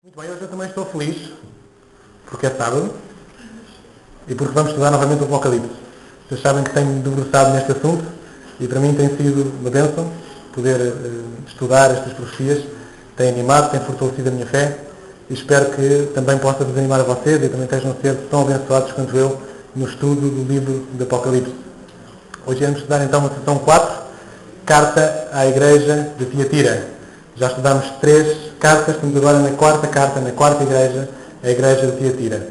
Muito bem, hoje eu também estou feliz, porque é sábado, e porque vamos estudar novamente o Apocalipse. Vocês sabem que tenho debruçado neste assunto, e para mim tem sido uma bênção poder estudar estas profecias. Tem animado, tem fortalecido a minha fé, e espero que também possa vos animar a vocês, e também estejam a ser tão abençoados quanto eu no estudo do livro do Apocalipse. Hoje vamos estudar então a sessão 4, Carta à Igreja de Tiatira. Já estudámos 3 cartas, estamos agora na 4ª carta, na 4ª igreja, a Igreja de Tiatira.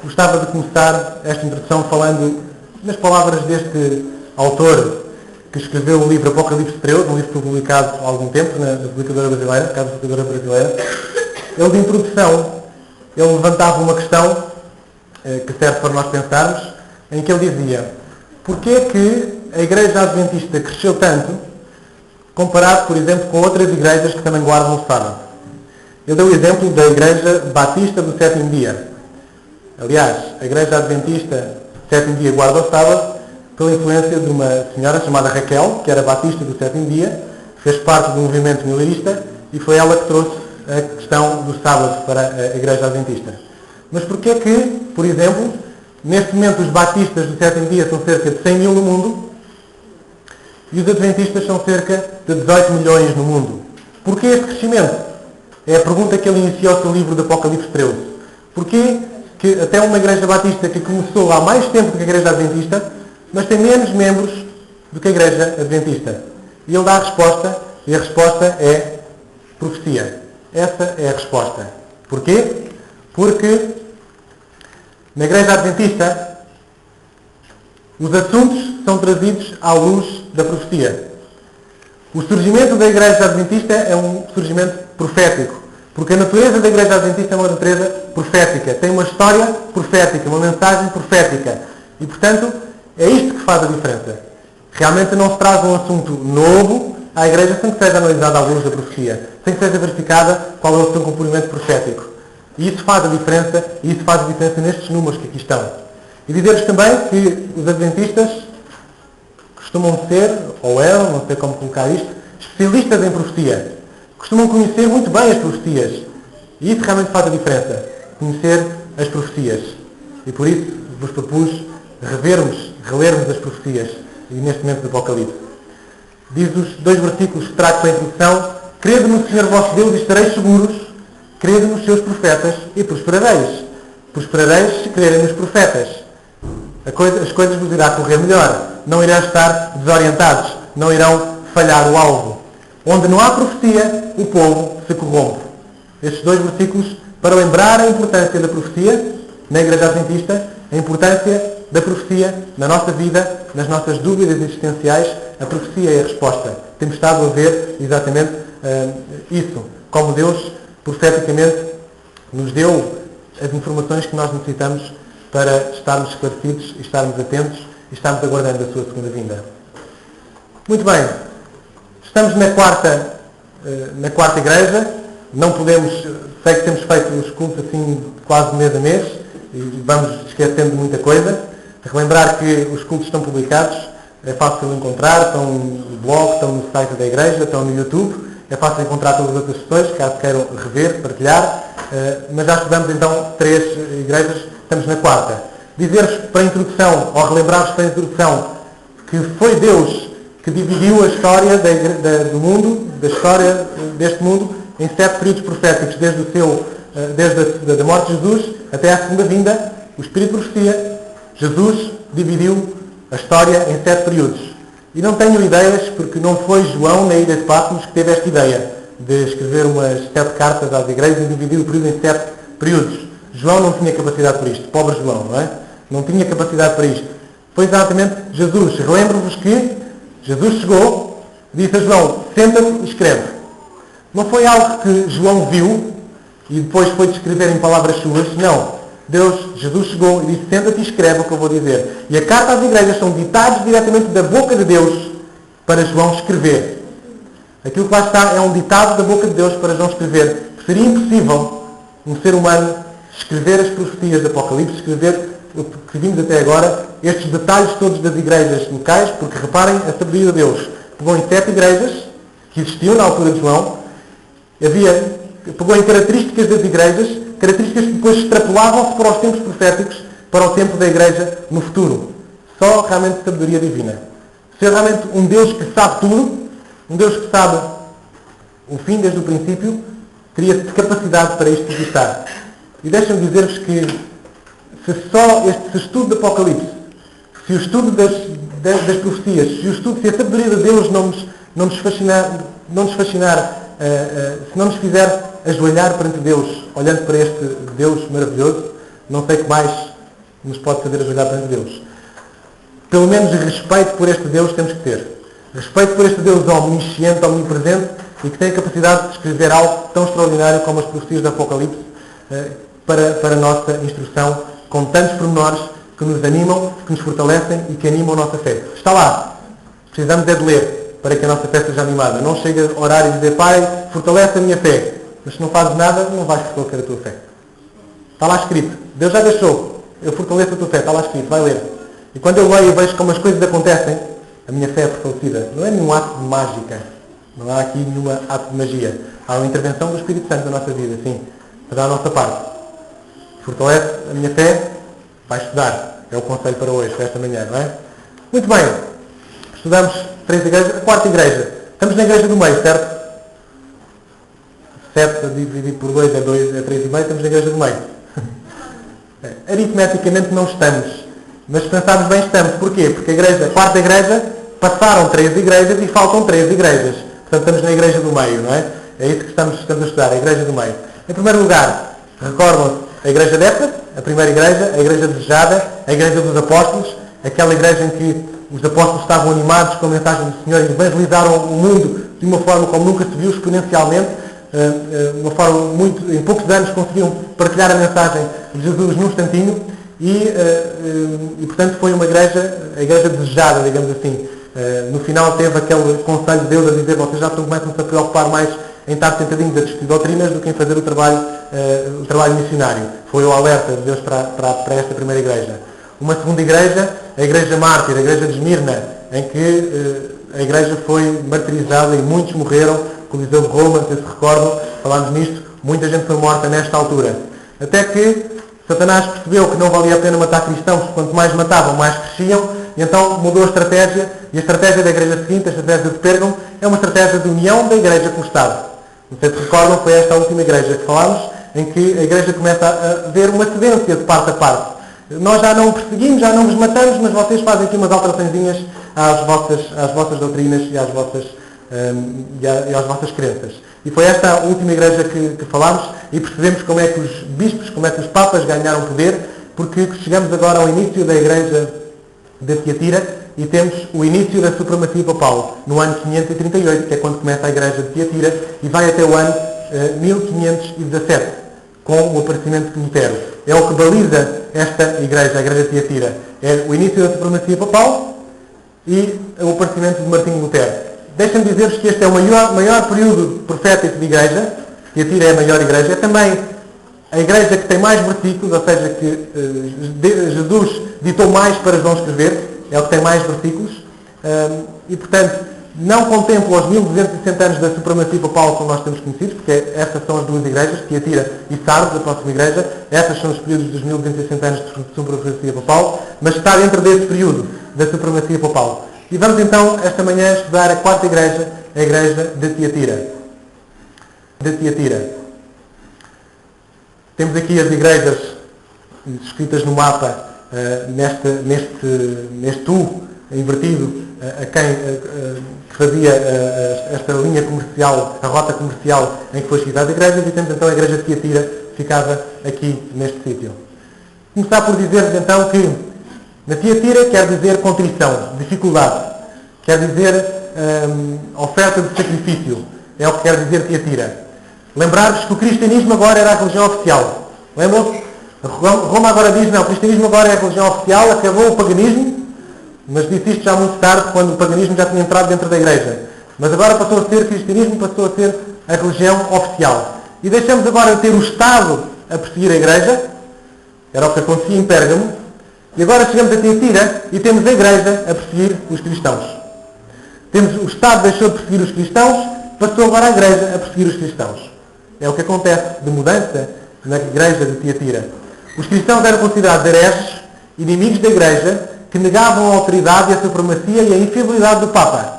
Gostava de começar esta introdução falando nas palavras deste autor que escreveu o livro Apocalipse 13, um livro que foi publicado há algum tempo na publicadora brasileira, Casa Publicadora Brasileira. Ele, de introdução, ele levantava uma questão que serve para nós pensarmos, em que ele dizia: porquê é que a Igreja Adventista cresceu tanto comparado, por exemplo, com outras igrejas que também guardam o sábado? Ele deu o exemplo da Igreja Batista do Sétimo Dia. Aliás, a Igreja Adventista do Sétimo Dia guarda o sábado pela influência de uma senhora chamada Raquel, que era Batista do Sétimo Dia, fez parte do movimento milerista e foi ela que trouxe a questão do sábado para a Igreja Adventista. Mas porquê que, por exemplo, neste momento os batistas do Sétimo Dia são cerca de 100 mil no mundo e os adventistas são cerca de 18 milhões no mundo? Porquê este crescimento? É a pergunta que ele inicia o seu livro de Apocalipse 13. Porquê que até uma igreja batista que começou há mais tempo do que a igreja adventista, mas tem menos membros do que a igreja adventista? E ele dá a resposta, e a resposta é profecia. Essa é a resposta. Porquê? Porque na igreja adventista os assuntos são trazidos à luz da profecia. O surgimento da igreja adventista é um surgimento profético, porque a natureza da igreja adventista é uma natureza profética, tem uma história profética, uma mensagem profética, e portanto é isto que faz a diferença. Realmente não se traz um assunto novo à igreja sem que seja analisado à luz da profecia, sem que seja verificada qual é o seu cumprimento profético. E isso faz a diferença, e isso faz a diferença nestes números que aqui estão. E dizer-vos também que os adventistas costumam ser, ou eram, não sei como colocar isto, especialistas em profecia. Costumam conhecer muito bem as profecias. E isso realmente faz a diferença. Conhecer as profecias. E por isso vos propus relermos as profecias. E neste momento do Apocalipse. Diz os 2 versículos que trago para a introdução: crede no Senhor vosso Deus e estareis seguros. Crede nos seus profetas e prosperareis. Prosperareis se crerem nos profetas. As coisas vos irá correr melhor. Não irão estar desorientados. Não irão falhar o alvo. Onde não há profecia, o povo se corrompe. Estes 2 versículos para lembrar a importância da profecia na Igreja Adventista, a importância da profecia na nossa vida, nas nossas dúvidas existenciais. A profecia é a resposta. Temos estado a ver exatamente isso. Como Deus, profeticamente, nos deu as informações que nós necessitamos para estarmos esclarecidos e estarmos atentos e estarmos aguardando a sua segunda vinda. Muito bem. Estamos na 4ª igreja. Não podemos, sei que temos feito os cultos assim quase mês a mês e vamos esquecendo de muita coisa. Relembrar que os cultos estão publicados, é fácil encontrar, estão no blog, estão no site da igreja, estão no YouTube, é fácil encontrar todas as outras sessões, caso queiram rever, partilhar, mas já estudamos então 3 igrejas, estamos na 4ª. Dizer-vos para a introdução, ou relembrar-vos para a introdução, que foi Deus que dividiu a história do mundo, da história deste mundo, em 7 períodos proféticos, desde a morte de Jesus até à segunda vinda. O Espírito de Profecia, Jesus dividiu a história em 7 períodos. E não tenho ideias, porque não foi João, na ilha de Patmos, que teve esta ideia de escrever umas 7 cartas às igrejas e dividir o período em 7 períodos. João não tinha capacidade para isto. Pobre João, não é? Não tinha capacidade para isto. Foi exatamente Jesus. Relembro-vos que Jesus chegou, disse a João: senta-te e escreve. Não foi algo que João viu e depois foi descrever em palavras suas. Não. Jesus chegou e disse: senta-te e escreve o que eu vou dizer. E a carta às igrejas são ditados diretamente da boca de Deus para João escrever. Aquilo que lá está é um ditado da boca de Deus para João escrever. Seria impossível um ser humano escrever as profecias do Apocalipse, escrever o que vimos até agora, estes detalhes todos das igrejas locais, porque reparem a sabedoria de Deus. Pegou em 7 igrejas que existiam na altura de João. Havia pegou em características das igrejas, características que depois extrapolavam-se para os tempos proféticos, para o tempo da igreja no futuro. Só realmente sabedoria divina. Ser realmente um Deus que sabe tudo, um Deus que sabe o fim desde o princípio, teria capacidade para isto existir. E deixem-me dizer-vos que se só este estudo do Apocalipse, se o estudo das profecias, se a sabedoria de Deus não nos fascinar, se não nos fizer ajoelhar perante Deus, olhando para este Deus maravilhoso, não sei o que mais nos pode fazer ajoelhar perante Deus. Pelo menos respeito por este Deus temos que ter. Respeito por este Deus omnisciente, omnipresente, e que tem a capacidade de escrever algo tão extraordinário como as profecias do Apocalipse para a nossa instrução, com tantos pormenores que nos animam, que nos fortalecem e que animam a nossa fé. Está lá. Precisamos é de ler para que a nossa fé seja animada. Não chega a orar e dizer, Pai, fortalece a minha fé. Mas se não fazes nada, não vais fortalecer a tua fé. Está lá escrito. Deus já deixou. Eu fortaleço a tua fé. Está lá escrito. Vai ler. E quando eu leio e vejo como as coisas acontecem, a minha fé é fortalecida. Não é nenhum ato de mágica. Não há aqui nenhum ato de magia. Há uma intervenção do Espírito Santo na nossa vida, sim. Para dar a nossa parte. Fortalece a minha fé, vai estudar. É o conselho para hoje, para esta manhã, não é? Muito bem. Estudamos 3 igrejas. A 4ª igreja. Estamos na igreja do meio, certo? 7 dividido por 2 é 3,5. Estamos na igreja do meio. Aritmeticamente não estamos. Mas se pensarmos bem, estamos. Porquê? Porque a 4ª igreja passaram 3 igrejas e faltam 3 igrejas. Portanto, estamos na igreja do meio, não é? É isso que estamos a estudar, a igreja do meio. Em primeiro lugar, recordam-se a igreja de Éfeso, a primeira igreja, a igreja desejada, a igreja dos apóstolos, aquela igreja em que os apóstolos estavam animados com a mensagem do Senhor e evangelizaram o mundo de uma forma como nunca se viu, exponencialmente, uma forma muito, em poucos anos conseguiam partilhar a mensagem de Jesus num instantinho e portanto foi uma igreja, a igreja desejada, digamos assim. No final teve aquele conselho de Deus a dizer, vocês já começam-se a preocupar mais em estar sentadinhos a discutir doutrinas do que em fazer o trabalho missionário. Foi o alerta de Deus para esta primeira igreja. Uma segunda igreja, a igreja mártir, a igreja de Esmirna, em que a igreja foi martirizada e muitos morreram, o Coliseu de Roma, se recordam, falámos nisto, muita gente foi morta nesta altura. Até que Satanás percebeu que não valia a pena matar cristãos, quanto mais matavam, mais cresciam, e então mudou a estratégia, e a estratégia da igreja seguinte, a estratégia de Pérgamo, é uma estratégia de união da igreja com o Estado. Não sei se recordam, foi esta a última igreja que falámos, em que a igreja começa a ver uma cedência de parte a parte. Nós já não perseguimos, já não vos matamos, mas vocês fazem aqui umas alteraçõezinhas às vossas doutrinas e às vossas crenças. E foi esta a última igreja que falámos, e percebemos como é que os bispos, como é que os papas ganharam poder, porque chegamos agora ao início da igreja de Tiatira e temos o início da supremacia papal, no ano 538, que é quando começa a igreja de Tiatira, e vai até o ano 1517, com o aparecimento de Lutero. É o que baliza esta igreja, a igreja de Tiatira. É o início da supremacia papal e o aparecimento de Martinho Lutero. Deixem-me dizer-vos que este é o maior período profético de igreja. Tiatira é a maior igreja. É também a igreja que tem mais versículos, ou seja, que Jesus ditou mais para João escrever. É o que tem mais versículos. E, portanto, não contempla os 1260 anos da supremacia papal como nós temos conhecidos, porque essas são as duas igrejas, Tiatira e Sardes, a próxima igreja. Essas são os períodos dos 1260 anos de supremacia papal, mas está dentro desse período da supremacia papal. E vamos então, esta manhã, estudar a 4ª igreja, a igreja de Tiatira. De Tiatira. Temos aqui as igrejas escritas no mapa, neste U invertido, a quem fazia esta linha comercial, a rota comercial em que foi escrita as igrejas, e temos então a igreja de Tiatira, ficada aqui neste sítio. Começar por dizer-vos então que na Tiatira quer dizer contrição, dificuldade, quer dizer oferta de sacrifício, é o que quer dizer Tiatira. Lembrar-vos que o cristianismo agora era a religião oficial. Lembram-se? Roma agora diz, não, o cristianismo agora é a religião oficial, acabou o paganismo, mas disse isto já muito tarde, quando o paganismo já tinha entrado dentro da igreja. Mas agora passou a ser cristianismo, passou a ser a religião oficial. E deixamos agora de ter o Estado a perseguir a igreja, era o que acontecia em Pérgamo, e agora chegamos a Tiatira e temos a igreja a perseguir os cristãos. O Estado deixou de perseguir os cristãos, passou agora a igreja a perseguir os cristãos. é o que acontece de mudança na igreja de Tiatira. Os cristãos eram considerados hereges, inimigos da igreja, que negavam a autoridade e a supremacia e a infidelidade do Papa.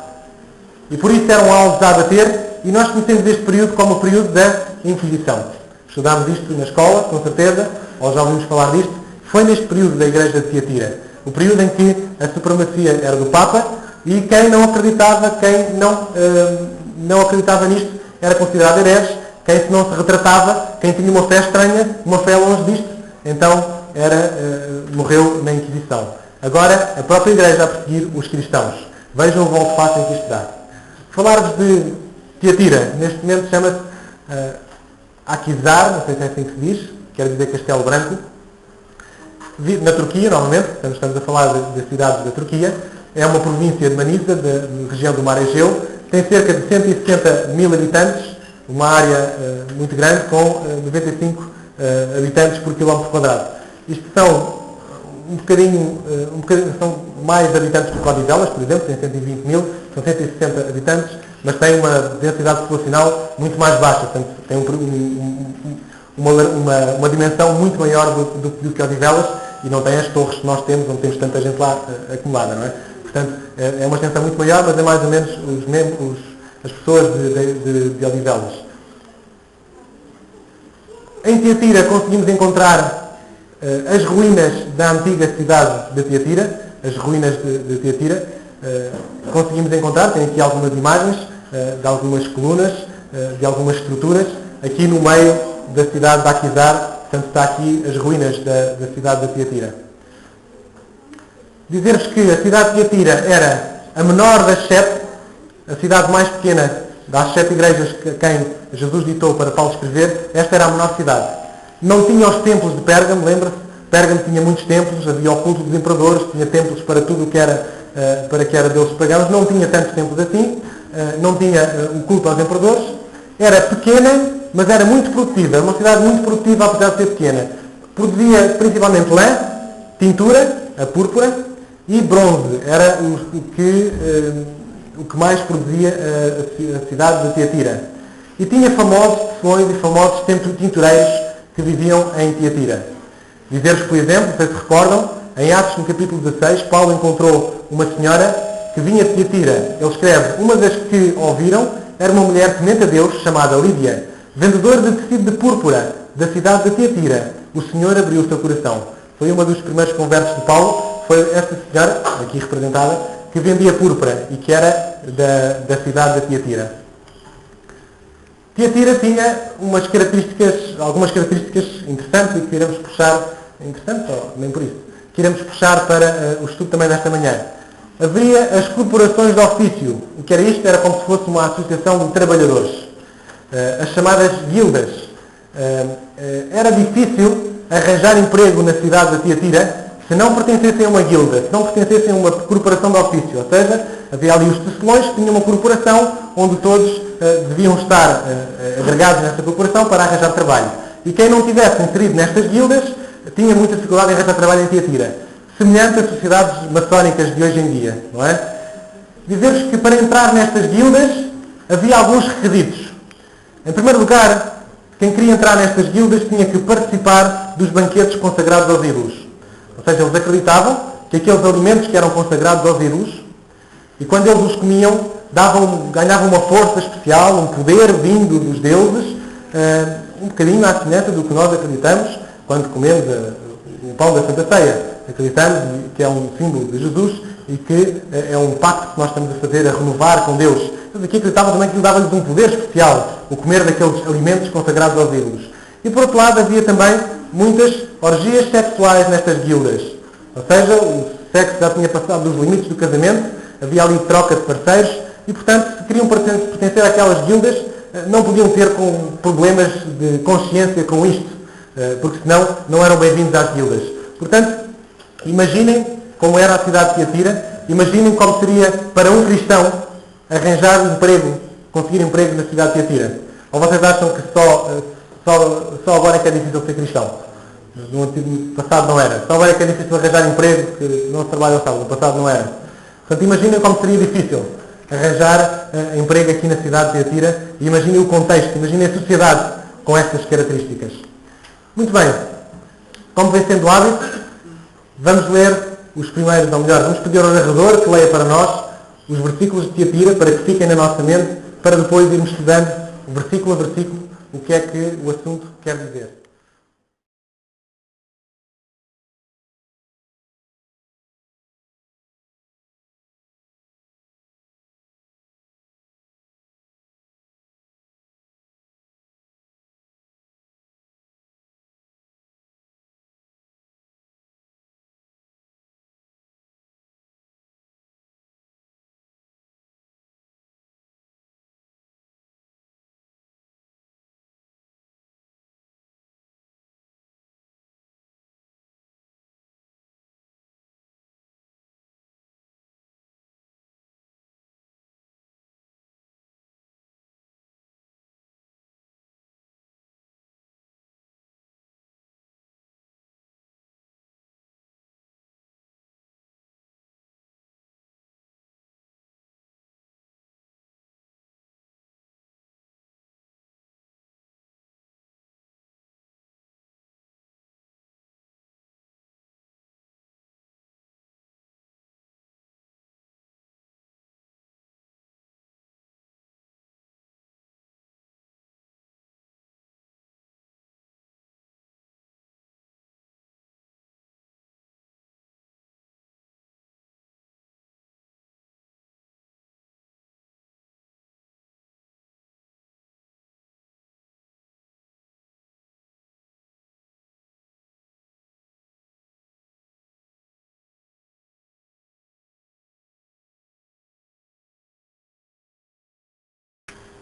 E por isso eram alvos a abater, e nós conhecemos este período como o período da Inquisição. Estudámos isto na escola, com certeza, ou já ouvimos falar disto. Foi neste período da igreja de Tiatira. O período em que a supremacia era do Papa, e quem não acreditava, quem não acreditava nisto, era considerado herege. Quem se não se retratava, quem tinha uma fé estranha, uma fé longe disto, então morreu na Inquisição. Agora, a própria igreja a perseguir os cristãos. Vejam o volte face em que isto dá. Falar-vos de Tiatira, neste momento chama-se Akhisar, não sei se é assim que se diz, quer dizer Castelo Branco. Na Turquia, novamente, estamos a falar das cidades da Turquia. É uma província de Manisa, da região do Mar Egeu. Tem cerca de 160 mil habitantes, uma área muito grande, com 95 habitantes por quilómetro quadrado. Isto são são mais habitantes que Odivelas, por exemplo, tem 120 mil, são 160 habitantes, mas tem uma densidade populacional muito mais baixa, portanto, tem uma dimensão muito maior do que Odivelas, e não tem as torres que nós temos, onde temos tanta gente lá acumulada, não é? Portanto, é uma extensão muito maior, mas é mais ou menos as pessoas de Odivelas. Em Tiatira conseguimos encontrar as ruínas da antiga cidade de Tiatira, as ruínas de Tiatira, conseguimos encontrar, tem aqui algumas imagens de algumas colunas, de algumas estruturas, aqui no meio da cidade de Akhisar, portanto está aqui as ruínas da cidade de Tiatira. Dizer-vos que a cidade de Tiatira era a menor das 7, a cidade mais pequena das 7 igrejas a quem Jesus ditou para Paulo escrever, esta era a menor cidade. Não tinha os templos de Pérgamo, lembra-se? Pérgamo tinha muitos templos, havia o culto dos imperadores, tinha templos para tudo o que era, para que era deuses pagãos, não tinha tantos templos assim, não tinha o culto aos imperadores, era pequena, mas era muito produtiva, uma cidade muito produtiva apesar de ser pequena. Produzia principalmente lã, tintura, a púrpura, e bronze, era o que mais produzia a cidade de Tiatira. E tinha famosos tefões e famosos tintureiros que viviam em Tiatira. Dizer-vos, por exemplo, se recordam, em Atos, no capítulo 16, Paulo encontrou uma senhora que vinha de Tiatira. Ele escreve, uma das que ouviram era uma mulher temente a Deus, chamada Lídia, vendedora de tecido de púrpura da cidade de Tiatira. O Senhor abriu o seu coração. Foi uma dos primeiros conversos de Paulo, foi esta senhora, aqui representada, que vendia púrpura e que era da cidade de Tiatira. Tiatira tinha algumas características interessantes e que iremos puxar, interessantes ou nem por isso, que iremos puxar para o estudo também desta manhã. Havia as corporações de ofício. O que era isto? Era como se fosse uma associação de trabalhadores. As chamadas guildas. Era difícil arranjar emprego na cidade de Tiatira se não pertencessem a uma guilda, se não pertencessem a uma corporação de ofício. Ou seja, havia ali os tecelões que tinham uma corporação onde todos deviam estar agregados nessa corporação para arranjar trabalho. E quem não tivesse inserido nestas guildas tinha muita dificuldade em arranjar trabalho em Tiatira. Semelhante às sociedades maçónicas de hoje em dia, não é? Dizer-vos que para entrar nestas guildas havia alguns requisitos. Em primeiro lugar, quem queria entrar nestas guildas tinha que participar dos banquetes consagrados aos ídolos. Ou seja, eles acreditavam que aqueles alimentos que eram consagrados aos ídolos, e quando eles os comiam, ganhavam uma força especial, um poder vindo dos deuses, um bocadinho à semelhança do que nós acreditamos quando comemos o pão da Santa Ceia. Acreditamos que é um símbolo de Jesus e que é um pacto que nós estamos a fazer, a renovar com Deus. Mas aqui acreditavam também que lhe dava-lhes um poder especial, o comer daqueles alimentos consagrados aos ídolos. E por outro lado havia também muitas orgias sexuais nestas guildas. Ou seja, o sexo já tinha passado dos limites do casamento, havia ali troca de parceiros e, portanto, se queriam pertencer àquelas guildas, não podiam ter problemas de consciência com isto, porque senão não eram bem-vindos às guildas. Portanto, imaginem como era a cidade de Tiatira, imaginem como seria para um cristão arranjar emprego, conseguir emprego na cidade de Tiatira. Ou vocês acham que só agora é que é difícil ser cristão? No antigo passado não era. Só agora é que é difícil arranjar emprego, que não se trabalha ao sábado. No passado não era. Portanto, imaginem como seria difícil arranjar emprego aqui na cidade de Tiatira e imaginem o contexto, imaginem a sociedade com estas características. Muito bem, como vem sendo hábito, vamos ler os primeiros, ou melhor, vamos pedir ao narrador que leia para nós os versículos de Tiatira para que fiquem na nossa mente, para depois irmos estudando versículo a versículo o que é que o assunto quer dizer.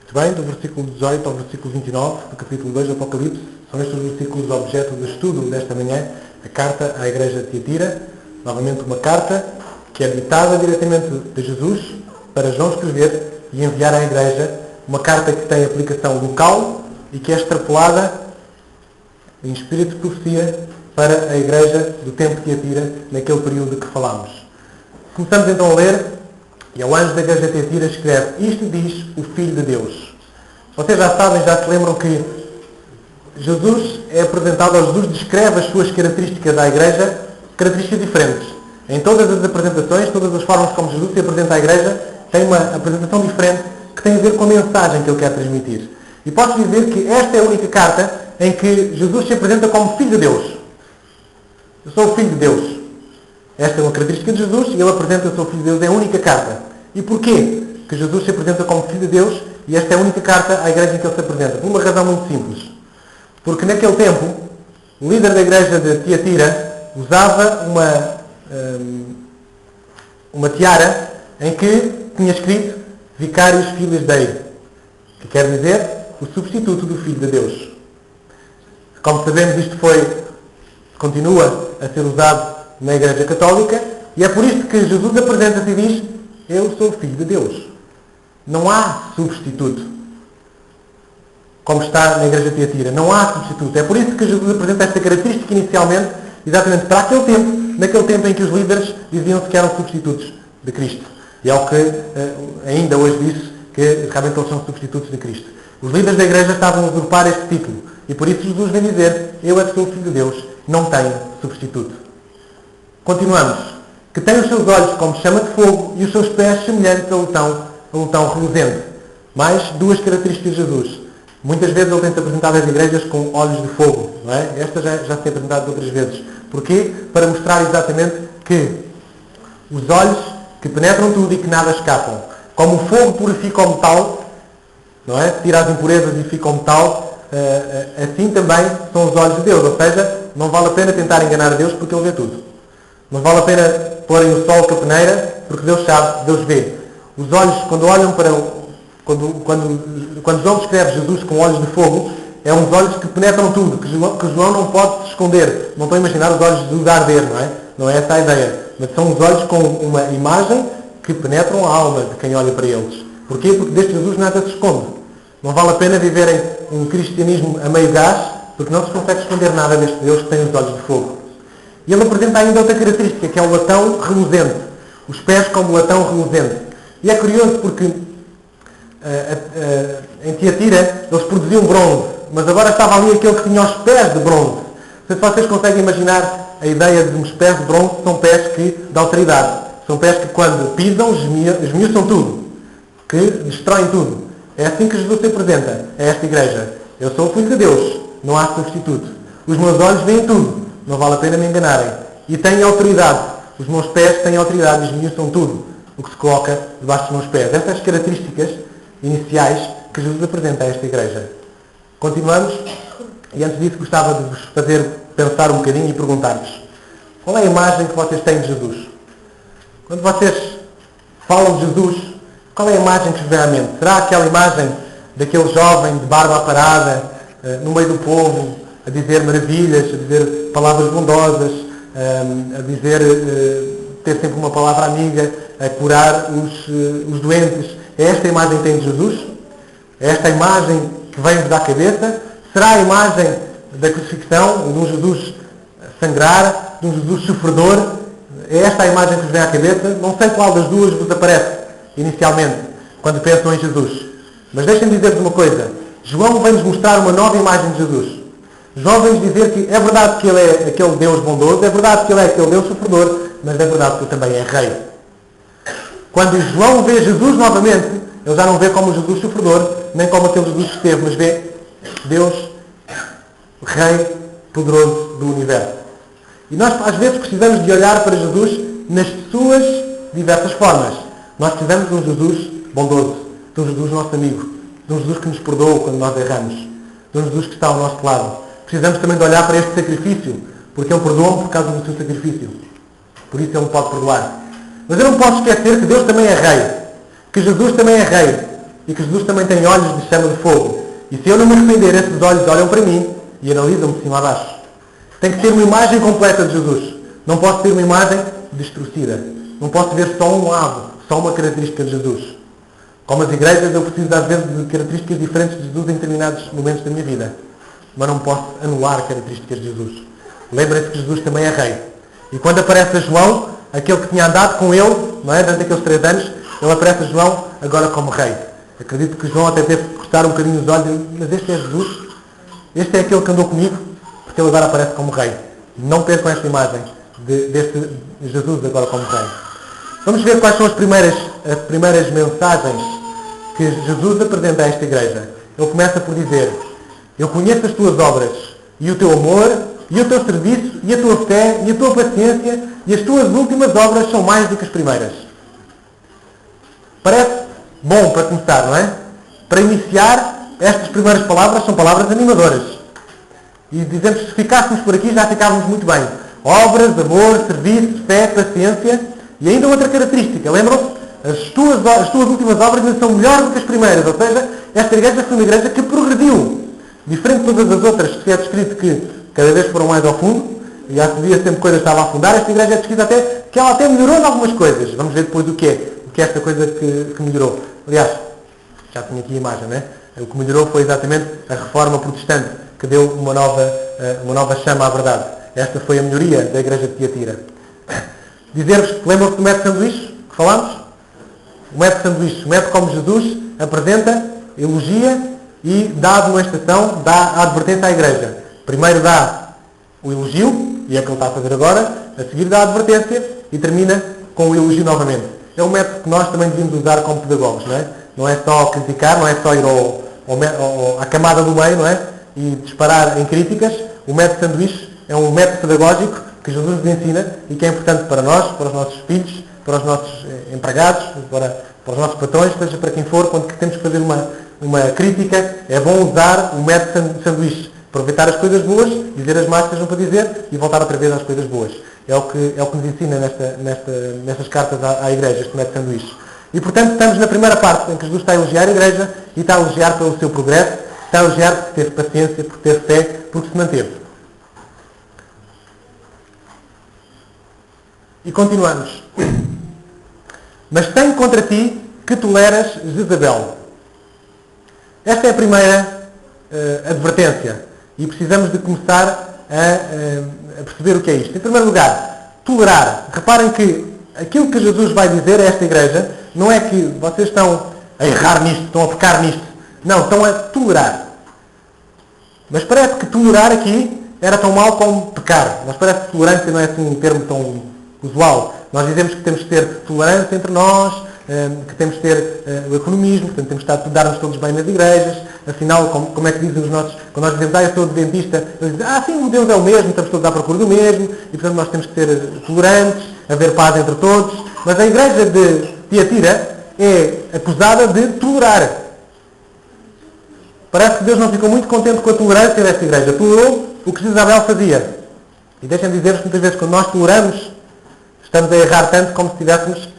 Muito bem, do versículo 18 ao versículo 29 do capítulo 2 do Apocalipse, são estes os versículos objeto de estudo desta manhã, a carta à igreja de Tiatira, novamente uma carta que é ditada diretamente de Jesus para João escrever e enviar à igreja, uma carta que tem aplicação local e que é extrapolada em espírito de profecia para a igreja do tempo de Tiatira, naquele período de que falámos. Começamos então a ler, e ao anjo da igreja de Tiatira escreve: isto diz o Filho de Deus. Vocês já sabem, já se lembram que Jesus é apresentado, ou Jesus descreve as suas características à igreja, características diferentes. Em todas as apresentações, todas as formas como Jesus se apresenta à igreja, tem uma apresentação diferente que tem a ver com a mensagem que ele quer transmitir. E posso dizer que esta é a única carta em que Jesus se apresenta como Filho de Deus. Eu sou o Filho de Deus. Esta é uma característica de Jesus e ele apresenta o seu Filho de Deus. É a única carta. E porquê que Jesus se apresenta como Filho de Deus e esta é a única carta à igreja em que ele se apresenta? Por uma razão muito simples. Porque naquele tempo, o líder da igreja de Tiatira usava uma tiara em que tinha escrito Vicarius Filius Dei, que quer dizer o substituto do Filho de Deus. Como sabemos, isto continua a ser usado na Igreja Católica e é por isto que Jesus apresenta-se e diz: eu sou o Filho de Deus. Não há substituto. Como está na Igreja de Tiatira. Não há substituto. É por isso que Jesus apresenta esta característica inicialmente, exatamente para aquele tempo, naquele tempo em que os líderes diziam-se que eram substitutos de Cristo. E é o que ainda hoje diz, que realmente eles são substitutos de Cristo. Os líderes da Igreja estavam a usurpar este título. E por isso Jesus vem dizer: eu é que sou o Filho de Deus, não tenho substituto. Continuamos. Que tem os seus olhos como chama de fogo e os seus pés semelhantes a lutão reluzente. Mais duas características de Jesus. Muitas vezes ele tem-se apresentado às igrejas com olhos de fogo. Não é? Esta já se tem apresentado outras vezes. Porquê? Para mostrar exatamente que os olhos que penetram tudo e que nada escapam. Como o fogo purifica o metal, não é? Tira as impurezas e fica o metal, assim também são os olhos de Deus. Ou seja, não vale a pena tentar enganar a Deus porque Ele vê tudo. Não vale a pena porem o sol com a peneira porque Deus sabe, Deus vê. Os olhos, quando olham para... Quando João descreve Jesus com olhos de fogo, é uns olhos que penetram tudo, que João não pode se esconder. Não estou a imaginar os olhos de Jesus a arder, não é? Não é essa a ideia. Mas são os olhos com uma imagem que penetram a alma de quem olha para eles. Porquê? Porque deste Jesus nada se esconde. Não vale a pena viverem um cristianismo a meio gás, porque não se consegue esconder nada deste Deus que tem os olhos de fogo. E ele apresenta ainda outra característica, que é o latão reluzente. Os pés como latão reluzente. E é curioso porque em Tiatira eles produziam bronze. mas agora estava ali aquele que tinha os pés de bronze. Não sei se vocês conseguem imaginar a ideia de uns pés de bronze. São pés de autoridade. São pés que quando pisam, esmiuçam tudo. Que destroem tudo. É assim que Jesus se apresenta a esta igreja. Eu sou o Filho de Deus. Não há substituto. Os meus olhos veem tudo. Não vale a pena me enganarem. E têm autoridade. Os meus pés têm autoridade e esmiuçam tudo o que se coloca debaixo dos meus pés. Essas características iniciais que Jesus apresenta a esta igreja. Continuamos. E antes disso gostava de vos fazer pensar um bocadinho e perguntar-vos: qual é a imagem que vocês têm de Jesus? Quando vocês falam de Jesus, qual é a imagem que vos vem à mente? Será aquela imagem daquele jovem de barba aparada, no meio do povo, a dizer maravilhas, a dizer palavras bondosas, a dizer, ter sempre uma palavra amiga, a curar os doentes? É esta a imagem que tem de Jesus? É esta a imagem que vem-vos à cabeça? Será a imagem da crucifixão, de um Jesus sangrar, de um Jesus sofredor? É esta a imagem que vos vem à cabeça? Não sei qual das duas vos aparece inicialmente, quando pensam em Jesus. Mas deixem-me dizer-vos uma coisa. João vem-nos mostrar uma nova imagem de Jesus. João vem-nos dizer que é verdade que Ele é aquele Deus bondoso, é verdade que Ele é aquele Deus sofredor, mas é verdade que Ele também é Rei. Quando João vê Jesus novamente, ele já não vê como Jesus sofredor, nem como aquele Jesus que esteve, mas vê Deus, Rei poderoso do universo. E nós, às vezes, precisamos de olhar para Jesus nas suas diversas formas. Nós precisamos de um Jesus bondoso, de um Jesus nosso amigo, de um Jesus que nos perdoa quando nós erramos, de um Jesus que está ao nosso lado. Precisamos também de olhar para este sacrifício, porque Ele perdoa-me por causa do seu sacrifício. Por isso Ele me pode perdoar. Mas eu não posso esquecer que Deus também é Rei, que Jesus também é Rei, e que Jesus também tem olhos de chama de fogo. E se eu não me arrepender, esses olhos olham para mim e analisam-me de cima a baixo. Tem que ter uma imagem completa de Jesus. Não posso ter uma imagem destruída. Não posso ver só um lado, só uma característica de Jesus. Como as igrejas, eu preciso às vezes de características diferentes de Jesus em determinados momentos da minha vida. Mas não posso anular características de Jesus. Lembrem-se que Jesus também é Rei. E quando aparece a João, aquele que tinha andado com ele, não é, durante aqueles 3 anos, ele aparece a João agora como Rei. Acredito que João até teve que cortar um bocadinho os olhos, mas este é Jesus. Este é aquele que andou comigo, porque ele agora aparece como Rei. Não percam esta imagem deste Jesus agora como Rei. Vamos ver quais são as primeiras mensagens que Jesus apresenta a esta igreja. Ele começa por dizer: eu conheço as tuas obras, e o teu amor, e o teu serviço, e a tua fé, e a tua paciência, e as tuas últimas obras são mais do que as primeiras. Parece bom para começar, não é? Para iniciar, estas primeiras palavras são palavras animadoras. E dizemos que se ficássemos por aqui já ficávamos muito bem. Obras, amor, serviço, fé, paciência. E ainda outra característica. Lembram-se? As tuas últimas obras ainda são melhores do que as primeiras. Ou seja, esta igreja foi uma igreja que progrediu. Diferente de todas as outras, que é descrito que cada vez foram mais ao fundo. E há dia sempre coisas estavam a afundar. Esta igreja é descrita até que ela até melhorou em algumas coisas. Vamos ver depois o que é esta coisa que melhorou. Aliás, já tinha aqui a imagem, não é? O que melhorou foi exatamente a reforma protestante, que deu uma nova chama à verdade. Esta foi a melhoria da igreja de Tiatira. Dizer-vos que lembram-se do método sanduíche que falámos? O método sanduíche, o método como Jesus apresenta, elogia e dá a demonstração, dá a advertência à igreja. Primeiro dá o elogio, e é o que ele está a fazer agora, a seguir dá a advertência e termina com o elogio novamente. É um método que nós também devíamos usar como pedagogos, não é? Não é só criticar, não é só ir à camada do meio, não é? E disparar em críticas. O método sanduíche é um método pedagógico que Jesus nos ensina e que é importante para nós, para os nossos filhos, para os nossos empregados, para os nossos patrões, seja para quem for, quando temos que fazer uma crítica, é bom usar o método sanduíche. Aproveitar as coisas boas, dizer as más que sejam para dizer e voltar outra vez às coisas boas. É o que nos ensina nestas cartas à igreja, este método sanduíche. E, portanto, estamos na primeira parte em que Jesus está a elogiar a igreja e está a elogiar pelo seu progresso, está a elogiar porque teve paciência, porque teve fé, porque se manteve. E continuamos. Mas tenho contra ti que toleras Jezabel. Esta é a primeira advertência. E precisamos de começar a perceber o que é isto. Em primeiro lugar, tolerar. Reparem que aquilo que Jesus vai dizer a esta igreja não é que vocês estão a errar nisto, estão a pecar nisto. Não, estão a tolerar. Mas parece que tolerar aqui era tão mau como pecar. Mas parece que tolerância não é assim um termo tão usual. Nós dizemos que temos que ter tolerância entre nós, que temos que ter o economismo, portanto temos que dar-nos todos bem nas igrejas. Afinal, como é que dizem os nossos... Quando nós dizemos, eu sou dentista, eles dizem, sim, o Deus é o mesmo, estamos todos à procura do mesmo, e portanto nós temos que ser tolerantes, haver paz entre todos. Mas a igreja de Tiatira é acusada de tolerar. Parece que Deus não ficou muito contente com a tolerância desta igreja. Tolerou o que Jezabel fazia. E deixem-me dizer-vos, muitas vezes, quando nós toleramos, estamos a errar tanto como se estivéssemos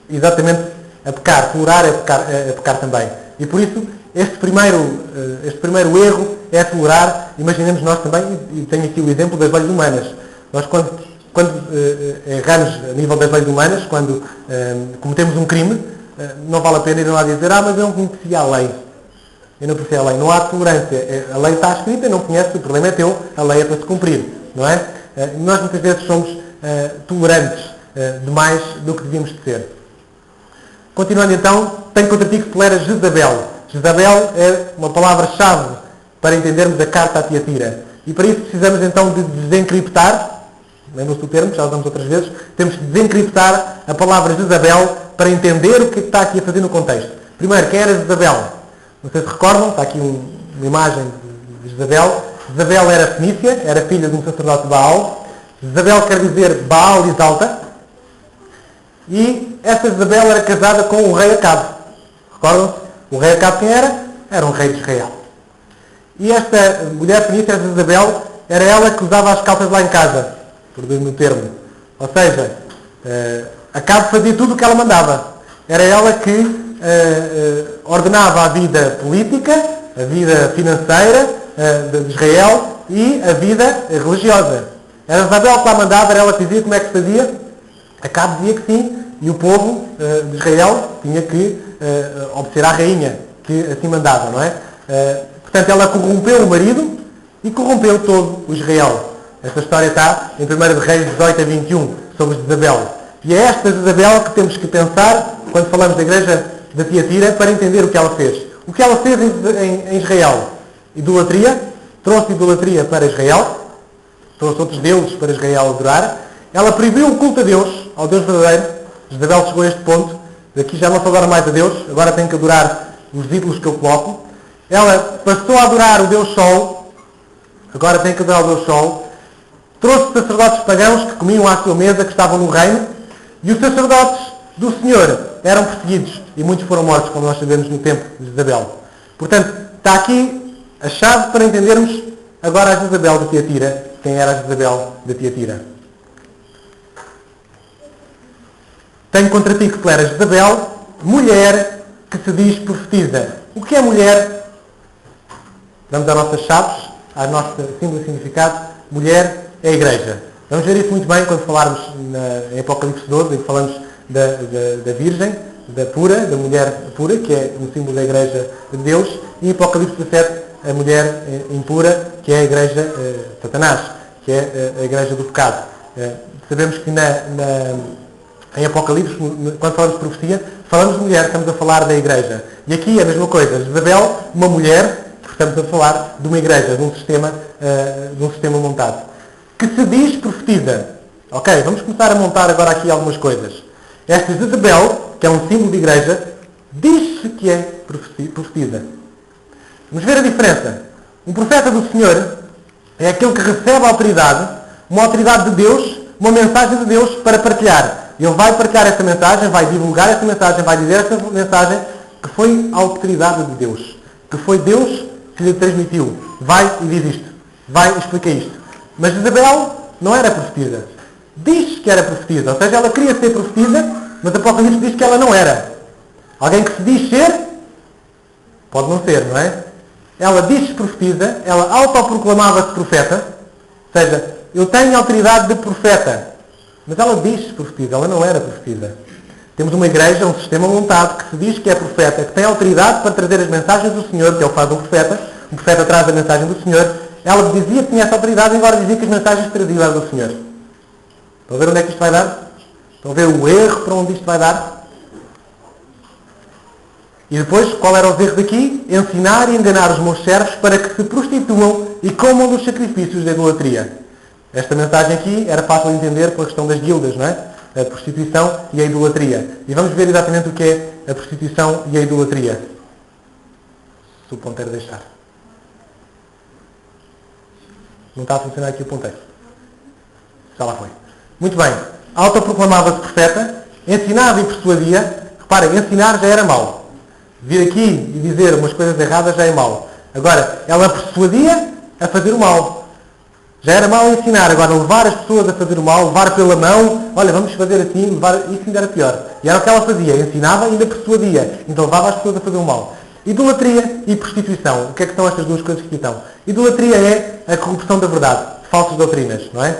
exatamente a pecar. Tolerar é pecar também. E por isso, este primeiro erro é tolerar. Imaginemos nós também, e tenho aqui o exemplo das leis humanas. Nós, quando erramos a nível das leis humanas, quando cometemos um crime, não vale a pena ir lá dizer, mas eu não conhecia a lei. Eu não conhecia a lei. Não há tolerância. A lei está escrita, não conhece, o problema é teu, a lei é para se cumprir. Não é? Nós muitas vezes somos tolerantes demais do que devíamos de ser. Continuando então, tem contra ti que toleras Jezabel. Jezabel é uma palavra-chave para entendermos a carta a Tiatira. E para isso precisamos então de desencriptar, lembram-se do termo, já usamos outras vezes, temos que desencriptar a palavra Jezabel para entender o que está aqui a fazer no contexto. Primeiro, quem era Jezabel? Não sei se recordam, está aqui uma imagem de Jezabel. Jezabel era fenícia, era filha de um sacerdote de Baal. Jezabel quer dizer Baal exalta. E essa Jezabel era casada com o rei Acabe. Recordam-se? O rei Acabe quem era? Era um rei de Israel. E esta mulher fenícia, esta Jezabel, era ela que usava as calças lá em casa. Perdoe-me o termo. Ou seja, Acabe fazia tudo o que ela mandava. Era ela que ordenava a vida política, a vida financeira de Israel e a vida religiosa. Era Jezabel que lá mandava, era ela que dizia como é que se fazia. Acabe dizia que sim, e o povo de Israel tinha que obedecer à rainha, que assim mandava, não é? Portanto, ela corrompeu o marido e corrompeu todo o Israel. Esta história está em 1 de Reis 18 a 21, sobre Jezabel. E é esta Jezabel que temos que pensar quando falamos da igreja de Tiatira para entender o que ela fez. O que ela fez em Israel? Idolatria. Trouxe idolatria para Israel. Trouxe outros deuses para Israel adorar. Ela proibiu o culto a Deus, ao Deus verdadeiro. Jezabel chegou a este ponto. Daqui já não se adora mais a Deus. Agora tem que adorar os ídolos que eu coloco. Ela passou a adorar o Deus Sol. Agora tem que adorar o Deus Sol. Trouxe sacerdotes pagãos que comiam à sua mesa, que estavam no reino. E os sacerdotes do Senhor eram perseguidos. E muitos foram mortos, como nós sabemos, no tempo de Jezabel. Portanto, está aqui a chave para entendermos agora a Jezabel de Tiatira. Quem era a Jezabel de Tiatira? Tenho contra ti que tu eras Jezabel, mulher que se diz profetiza. O que é mulher? Vamos às nossas chaves, ao nosso símbolo e significado. Mulher é a igreja. Vamos ver isso muito bem quando falarmos em Apocalipse 12, em que falamos da Virgem, da mulher pura, que é um símbolo da igreja de Deus, e em Apocalipse 17, a mulher impura, que é a igreja de Satanás, que é a igreja do pecado. Sabemos que em Apocalipse, quando falamos de profecia, falamos de mulher, estamos a falar da igreja. E aqui é a mesma coisa. Jezabel, uma mulher, porque estamos a falar de uma igreja, de um sistema montado. Que se diz profetiza. Ok, vamos começar a montar agora aqui algumas coisas. Esta Jezabel, que é um símbolo de igreja, diz-se que é profetiza. Vamos ver a diferença. Um profeta do Senhor é aquele que recebe a autoridade, uma autoridade de Deus, uma mensagem de Deus para partilhar. Ele vai partilhar essa mensagem, vai divulgar essa mensagem, vai dizer essa mensagem que foi a autoridade de Deus. Que foi Deus que lhe transmitiu. Vai e diz isto. Vai e explica isto. Mas Jezabel não era profetisa. Diz que era profetisa. Ou seja, ela queria ser profetisa, mas Apocalipse diz que ela não era. Alguém que se diz ser, pode não ser, não é? Ela diz-se profetisa, ela autoproclamava-se profeta. Ou seja, eu tenho autoridade de profeta. Mas ela diz-se profetisa, ela não era profetisa. Temos uma igreja, um sistema montado que se diz que é profeta, que tem autoridade para trazer as mensagens do Senhor, que é o que faz um profeta. O profeta traz a mensagem do Senhor. Ela dizia que tinha essa autoridade, embora dizia que as mensagens traziam eram do Senhor. Estão a ver onde é que isto vai dar? Estão a ver o erro para onde isto vai dar? E depois, qual era o erro daqui? Ensinar e enganar os meus servos para que se prostituam e comam dos sacrifícios da idolatria. Esta mensagem aqui era fácil de entender pela questão das guildas, não é? A prostituição e a idolatria. E vamos ver exatamente o que é a prostituição e a idolatria. Se o ponteiro deixar. Não está a funcionar aqui o ponteiro. Já lá foi. Muito bem. Autoproclamava-se profeta, ensinava e persuadia. Reparem, ensinar já era mau. Vir aqui e dizer umas coisas erradas já é mau. Agora, ela persuadia a fazer o mal. Já era mau ensinar. Agora, levar as pessoas a fazer o mal, levar pela mão, olha, vamos fazer assim, levar, isso ainda era pior. E era o que ela fazia. Ensinava e ainda persuadia. Então levava as pessoas a fazer o mal. Idolatria e prostituição. O que é que são estas duas coisas que aqui estão? Idolatria é a corrupção da verdade. Falsas doutrinas, não é?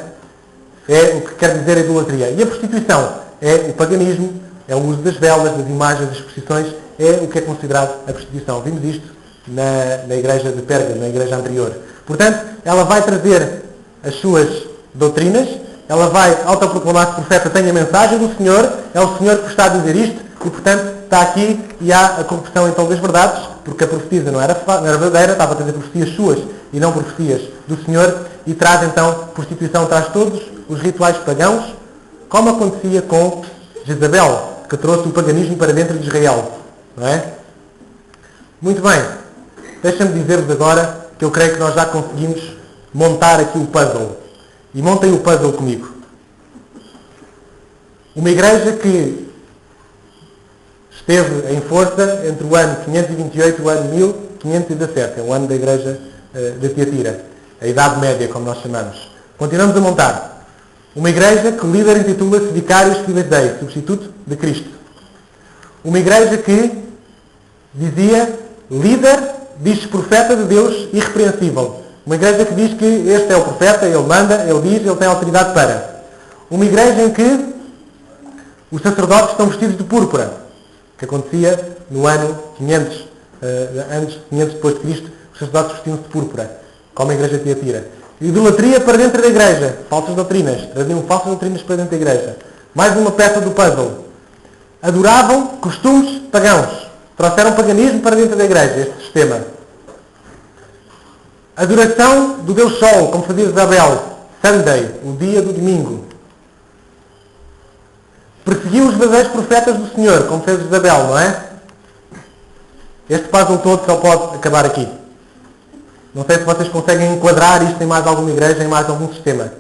É o que quer dizer a idolatria. E a prostituição é o paganismo, é o uso das velas, das imagens, das exposições, é o que é considerado a prostituição. Vimos isto na igreja de Pérgamo, na igreja anterior. Portanto, ela vai trazer as suas doutrinas, ela vai autoproclamar-se profeta, tem a mensagem do Senhor, é o Senhor que está a dizer isto, e portanto está aqui e há a corrupção então das verdades, porque a profetisa não era verdadeira, estava a trazer profecias suas e não profecias do Senhor, e traz então, prostituição traz todos os rituais pagãos, como acontecia com Jezabel, que trouxe o paganismo para dentro de Israel. Não é? Muito bem. Deixa-me dizer-vos agora que eu creio que nós já conseguimos montar aqui o puzzle. E montem o puzzle comigo. Uma igreja que esteve em força entre o ano 528 e o ano 1517. É o ano da igreja de Tiatira. A Idade Média, como nós chamamos. Continuamos a montar. Uma igreja que o líder intitula-se Vicarius Fides Dei, substituto de Cristo. Uma igreja que dizia líder, diz profeta de Deus irrepreensível. Uma igreja que diz que este é o profeta, ele manda, ele diz, ele tem autoridade para. Uma igreja em que os sacerdotes estão vestidos de púrpura, que acontecia no ano 500, anos 500 depois de Cristo, os sacerdotes vestiam-se de púrpura, como a igreja de Tiatira. Idolatria para dentro da igreja. Falsas doutrinas. Traziam falsas doutrinas para dentro da igreja. Mais uma peça do puzzle. Adoravam costumes pagãos. Trouxeram paganismo para dentro da igreja, este sistema. Adoração do Deus Sol, como fazia Isabel. Sunday, o dia do domingo. Perseguiu os verdadeiros profetas do Senhor, como fez Isabel, não é? Este puzzle todo só pode acabar aqui. Não sei se vocês conseguem enquadrar isto em mais alguma igreja, em mais algum sistema.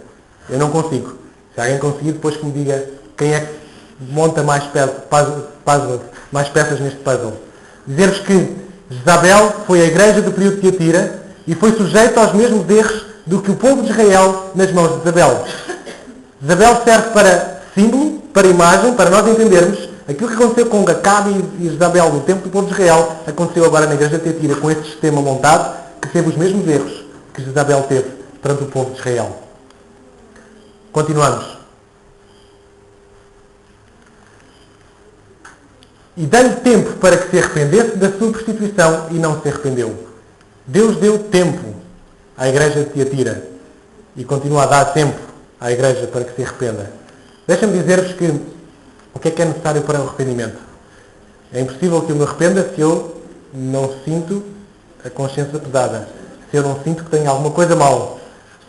Eu não consigo. Se alguém conseguir, depois que me diga quem é que monta mais peças neste puzzle. Dizer-vos que Jezabel foi a igreja do período de Tiatira e foi sujeita aos mesmos erros do que o povo de Israel nas mãos de Jezabel. Jezabel serve para símbolo, para imagem, para nós entendermos aquilo que aconteceu com Acabe e Jezabel no tempo do povo de Israel, aconteceu agora na igreja de Tiatira com este sistema montado, que teve os mesmos erros que Jezabel teve perante o povo de Israel. Continuamos. E deu-lhe tempo para que se arrependesse da sua prostituição e não se arrependeu. Deus deu tempo à igreja de Tiatira e continua a dar tempo à igreja para que se arrependa. Deixa-me dizer-vos que o que é necessário para o arrependimento? É impossível que eu me arrependa se eu não sinto a consciência pesada. Se eu não sinto que tenho alguma coisa mal.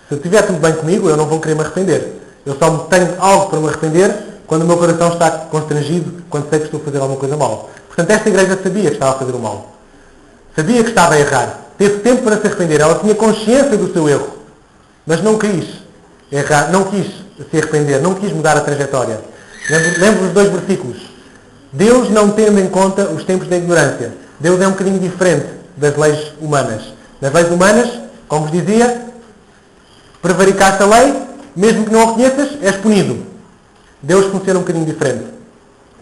Se estiver tudo bem comigo, eu não vou querer me arrepender. Eu só tenho algo para me arrepender quando o meu coração está constrangido, quando sei que estou a fazer alguma coisa mal. Portanto, esta igreja sabia que estava a fazer o mal. Sabia que estava a errar. Teve tempo para se arrepender. Ela tinha consciência do seu erro. Mas não quis errar, não quis se arrepender, não quis mudar a trajetória. Lembro os dois versículos. Deus não tendo em conta os tempos da ignorância. Deus é um bocadinho diferente das leis humanas. Nas leis humanas, como vos dizia, prevaricaste a lei, mesmo que não a conheças, és punido. Deus funciona um bocadinho diferente.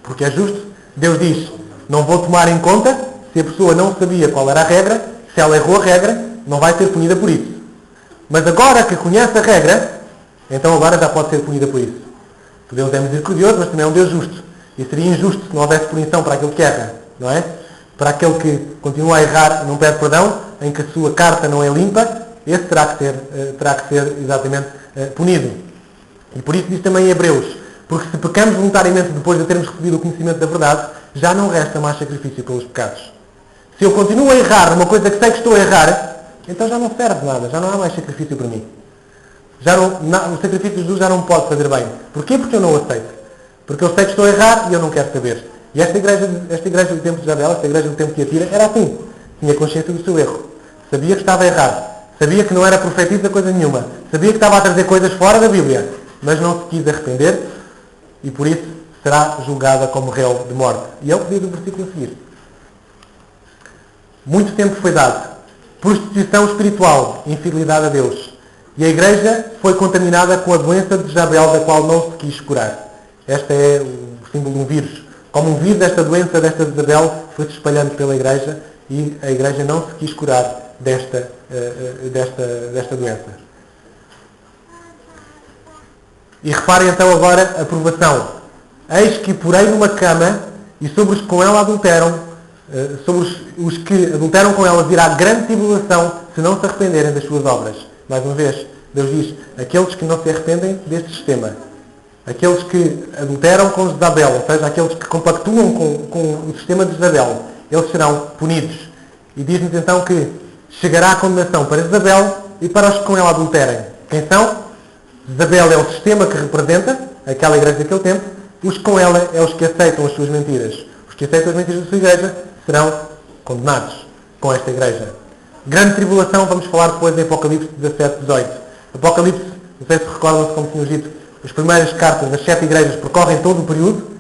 Porque é justo. Deus diz, não vou tomar em conta se a pessoa não sabia qual era a regra, se ela errou a regra, não vai ser punida por isso. Mas agora que conhece a regra, então agora já pode ser punida por isso. Porque Deus é misericordioso, mas também é um Deus justo. E seria injusto se não houvesse punição para aquele que erra, não é? Para aquele que continua a errar e não pede perdão, em que a sua carta não é limpa, esse terá que ser exatamente punido. E por isso diz também em Hebreus, porque se pecamos voluntariamente depois de termos recebido o conhecimento da verdade, já não resta mais sacrifício pelos pecados. Se eu continuo a errar numa coisa que sei que estou a errar, então já não serve nada, já não há mais sacrifício para mim. O sacrifício de Jesus já não pode fazer bem. Porquê? Porque eu não o aceito. Porque eu sei que estou a errar e eu não quero saber. E esta igreja do tempo de Isabel, esta igreja do tempo de Tiatira, era assim. Tinha consciência do seu erro. Sabia que estava a errar. Sabia que não era profetisa coisa nenhuma. Sabia que estava a trazer coisas fora da Bíblia. Mas não se quis arrepender e por isso será julgada como réu de morte. E é o que diz o versículo a seguir. Muito tempo foi dado. Prostituição espiritual, infidelidade a Deus. E a igreja foi contaminada com a doença de Jezabel, da qual não se quis curar. Este é o símbolo de um vírus. Como um vírus, esta doença desta Jezabel foi se espalhando pela igreja e a igreja não se quis curar desta doença. E reparem então agora a provação. Eis que porei numa cama e sobre os que com ela adulteram, sobre os que adulteram com ela virá grande tribulação se não se arrependerem das suas obras. Mais uma vez, Deus diz, aqueles que não se arrependem deste sistema, aqueles que adulteram com Jezabel, ou seja, aqueles que compactuam com o sistema de Jezabel, eles serão punidos. E diz-nos então que chegará a condenação para Jezabel e para os que com ela adulterem. Quem são? Jezabel é o sistema que representa aquela igreja daquele tempo, os que com ela é os que aceitam as suas mentiras. Os que aceitam as mentiras da sua igreja serão condenados com esta igreja. Grande tribulação, vamos falar depois em Apocalipse 17, 18. Apocalipse, não sei se recordam-se como tinham dito, as primeiras cartas das 7 igrejas percorrem todo o período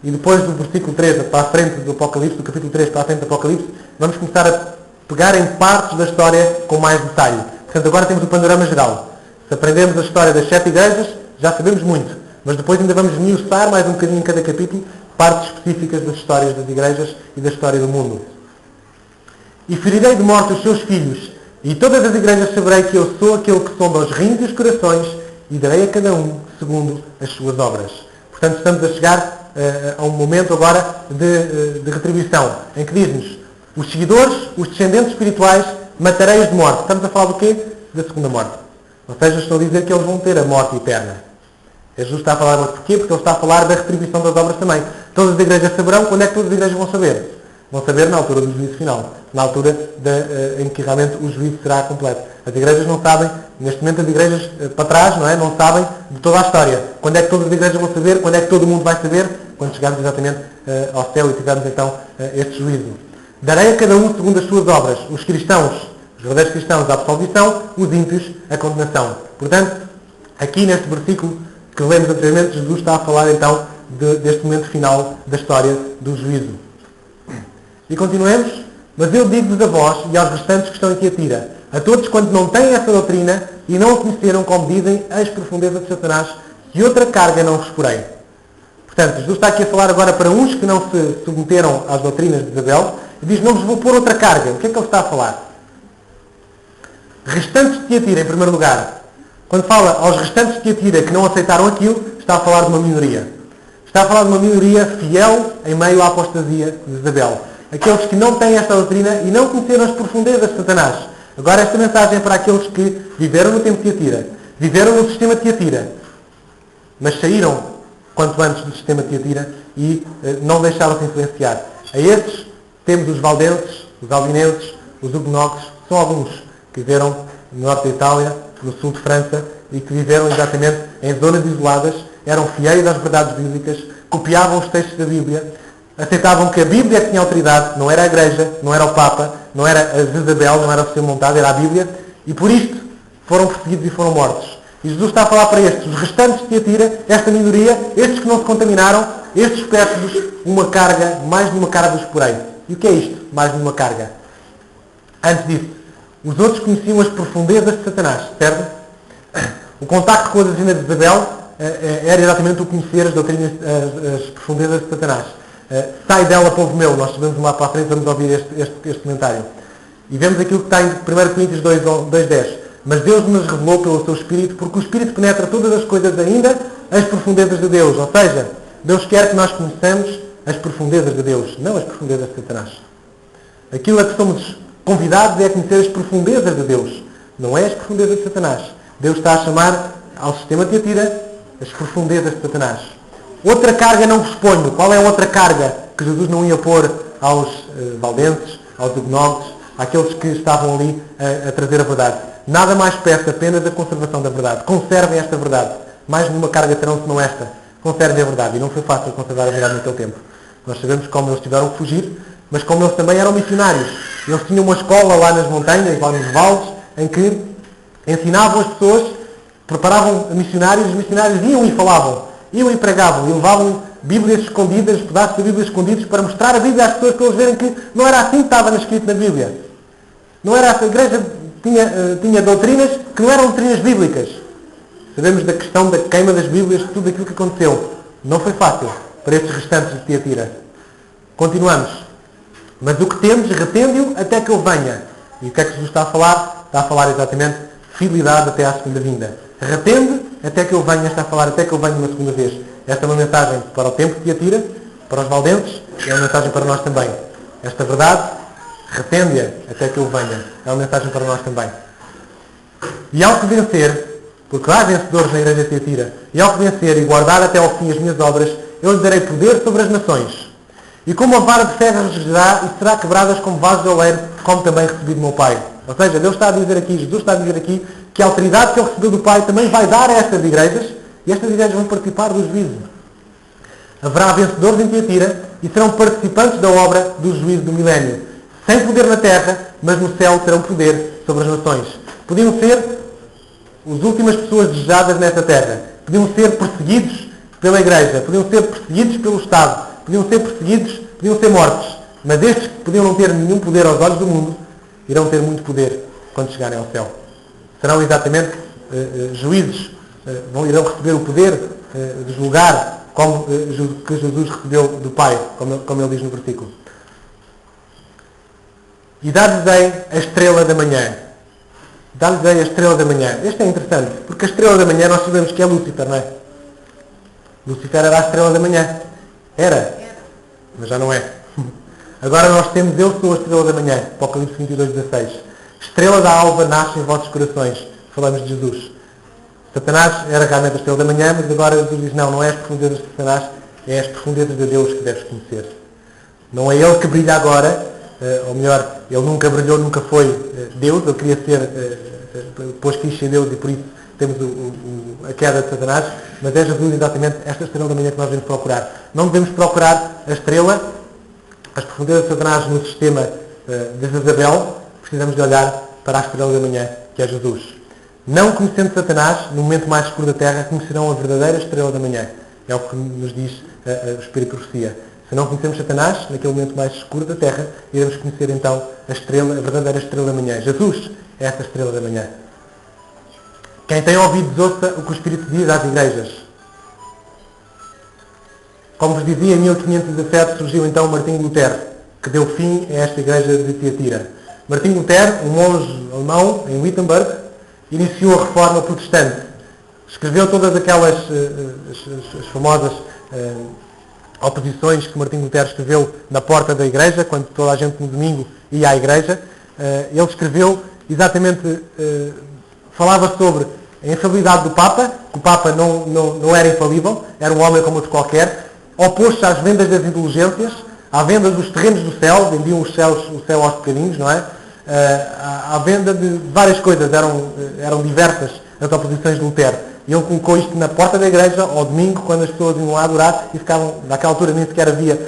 e depois do versículo 3 para a frente do Apocalipse, do capítulo 3 para a frente do Apocalipse, vamos começar a pegar em partes da história com mais detalhe. Portanto, agora temos o panorama geral. Se aprendemos a história das 7 igrejas, já sabemos muito. Mas depois ainda vamos esmiuçar mais um bocadinho em cada capítulo partes específicas das histórias das igrejas e da história do mundo. E ferirei de morte os seus filhos, e todas as igrejas saberei que eu sou aquele que sonda os rins e os corações, e darei a cada um segundo as suas obras. Portanto, estamos a chegar a um momento agora de retribuição, em que diz-nos, os seguidores, os descendentes espirituais, matarei-os de morte. Estamos a falar do quê? Da segunda morte. Ou seja, estou a dizer que eles vão ter a morte eterna. Jesus está a falar porquê? Porque ele está a falar da retribuição das obras também. Todas as igrejas saberão. Quando é que todas as igrejas vão saber? Vão saber na altura do juízo final. Na altura em que realmente o juízo será completo. As igrejas não sabem, neste momento as igrejas para trás, não é? Não sabem de toda a história. Quando é que todas as igrejas vão saber? Quando é que todo o mundo vai saber? Quando chegarmos exatamente ao céu e tivermos então este juízo. Darei a cada um segundo as suas obras. Os cristãos, os verdadeiros cristãos, a absolvição, os ímpios, a condenação. Portanto, aqui neste versículo que lemos anteriormente, Jesus está a falar então deste momento final da história do juízo. E continuemos. Mas eu digo-vos a vós e aos restantes que estão em Tiatira, a todos quantos não têm essa doutrina e não a conheceram, como dizem, as profundezas de Satanás, que outra carga não vos porei. Portanto, Jesus está aqui a falar agora para uns que não se submeteram às doutrinas de Isabel, e diz, não vos vou pôr outra carga. O que é que ele está a falar? Restantes de Tiatira, em primeiro lugar. Quando fala aos restantes de Tiatira que não aceitaram aquilo, está a falar de uma minoria. Está a falar de uma minoria fiel em meio à apostasia de Isabel. Aqueles que não têm esta doutrina e não conheceram as profundezas de Satanás. Agora esta mensagem é para aqueles que viveram no tempo de Tiatira, viveram no sistema de Tiatira, mas saíram quanto antes do sistema de Tiatira e não deixaram-se influenciar. A esses temos os valdenses, os albinenses, os hugonotes, são alguns que viveram no norte da Itália, no sul de França e que viveram exatamente em zonas isoladas, eram fiéis às verdades bíblicas, copiavam os textos da Bíblia, aceitavam que a Bíblia tinha autoridade, não era a Igreja, não era o Papa, não era a Jezabel, não era o seu montado, era a Bíblia, e por isto foram perseguidos e foram mortos. E Jesus está a falar para estes, os restantes de Tiatira, esta minoria, estes que não se contaminaram, estes peço-vos uma carga, mais de uma carga vos porei. E o que é isto? Mais de uma carga. Antes disso, os outros conheciam as profundezas de Satanás, certo? O contacto com a doutrina de Isabel era exatamente o conhecer as doutrinas, as profundezas de Satanás. Sai dela, povo meu. Nós sabemos lá para a frente, vamos ouvir este comentário. E vemos aquilo que está em 1 Coríntios 2:10. Mas Deus nos revelou pelo seu Espírito, porque o Espírito penetra todas as coisas, ainda as profundezas de Deus. Ou seja, Deus quer que nós conheçamos as profundezas de Deus, não as profundezas de Satanás. Aquilo a que somos convidados é a conhecer as profundezas de Deus, não é as profundezas de Satanás. Deus está a chamar ao sistema de Tiatira as profundezas de Satanás. Outra carga não vos ponho. Qual é a outra carga que Jesus não ia pôr aos valdenses, aos hugonotes, àqueles que estavam ali a trazer a verdade. Nada mais peço, apenas a conservação da verdade. Conservem esta verdade. Mais nenhuma carga terão senão esta. Conservem a verdade. E não foi fácil conservar a verdade naquele tempo. Nós sabemos como eles tiveram que fugir, mas como eles também eram missionários. Eles tinham uma escola lá nas montanhas, lá nos vales, em que ensinavam as pessoas, preparavam missionários, os missionários iam e falavam, iam e pregavam, e levavam Bíblias escondidas, pedaços de Bíblia escondidos, para mostrar a Bíblia às pessoas, para eles verem que não era assim que estava escrito na Bíblia. Não era assim. A igreja tinha doutrinas que não eram doutrinas bíblicas. Sabemos da questão da queima das Bíblias, de tudo aquilo que aconteceu. Não foi fácil para estes restantes de Tiatira. Continuamos. Mas o que temos, retende-o até que ele venha. E o que é que Jesus está a falar? Está a falar exatamente fidelidade até à segunda vinda. Retende até que ele venha, está a falar até que ele venha uma segunda vez. Esta é uma mensagem para o tempo de Tiatira, para os valdenses, e é uma mensagem para nós também. Esta verdade, retende-a até que ele venha. É uma mensagem para nós também. E ao que vencer, porque há vencedores na igreja de Tiatira, e ao que vencer e guardar até ao fim as minhas obras, eu lhe darei poder sobre as nações. E como a vara de ferro regerá e será quebradas como vasos de oleiro, como também recebi do meu Pai. Ou seja, Deus está a dizer aqui, Jesus está a dizer aqui, que a autoridade que ele recebeu do Pai também vai dar a estas igrejas, e estas igrejas vão participar do juízo. Haverá vencedores em Tiatira e serão participantes da obra do juízo do milénio. Sem poder na terra, mas no céu terão poder sobre as nações. Podiam ser as últimas pessoas desejadas nesta terra. Podiam ser perseguidos pela igreja. Podiam ser perseguidos pelo Estado. Podiam ser perseguidos, podiam ser mortos. Mas estes que podiam não ter nenhum poder aos olhos do mundo, irão ter muito poder quando chegarem ao céu. Serão exatamente juízes. Irão receber o poder de julgar como que Jesus recebeu do Pai, como ele diz no versículo. E dar-lhes-ei a estrela da manhã. Dar-lhes-ei a estrela da manhã. Este é interessante, porque a estrela da manhã nós sabemos que é Lúcifer, não é? Lúcifer era a estrela da manhã. Era. Mas já não é. Agora nós temos eu sou a estrela da manhã. Apocalipse 22:16. Estrela da alva nasce em vossos corações. Falamos de Jesus. Satanás era realmente a estrela da manhã, mas agora Jesus diz, não é as profundezas de Satanás, é as profundezas de Deus que deves conhecer. Não é ele que brilha agora, ou melhor, ele nunca brilhou, nunca foi Deus, ele queria ser, depois quis ser Deus e por isso temos a queda de Satanás, mas é Jesus exatamente esta estrela da manhã que nós devemos procurar. Não devemos procurar a estrela, as profundezas de Satanás no sistema de Jezabel, precisamos de olhar para a estrela da manhã, que é Jesus. Não conhecendo Satanás, no momento mais escuro da terra, conhecerão a verdadeira estrela da manhã. É o que nos diz o Espírito de Profecia. Se não conhecemos Satanás, naquele momento mais escuro da terra, iremos conhecer então a verdadeira estrela da manhã. Jesus é essa estrela da manhã. Quem tem ouvidos, ouça o que o Espírito diz às igrejas. Como vos dizia, em 1517 surgiu então Martinho Lutero, que deu fim a esta igreja de Tiatira. Martinho Lutero, um monge alemão em Wittenberg, iniciou a reforma protestante. Escreveu todas aquelas as famosas oposições que Martinho Lutero escreveu na porta da igreja, quando toda a gente no domingo ia à igreja. Ele escreveu exatamente, falava sobre a infalibilidade do Papa, que o Papa não era infalível, era um homem como outro qualquer, opôs-se às vendas das indulgências, à venda dos terrenos do céu, vendiam o céu aos bocadinhos, não é? À venda de várias coisas, eram diversas as oposições de Lutero. E ele colocou isto na porta da igreja, ao domingo, quando as pessoas iam lá adorar, e ficavam, naquela altura nem sequer havia,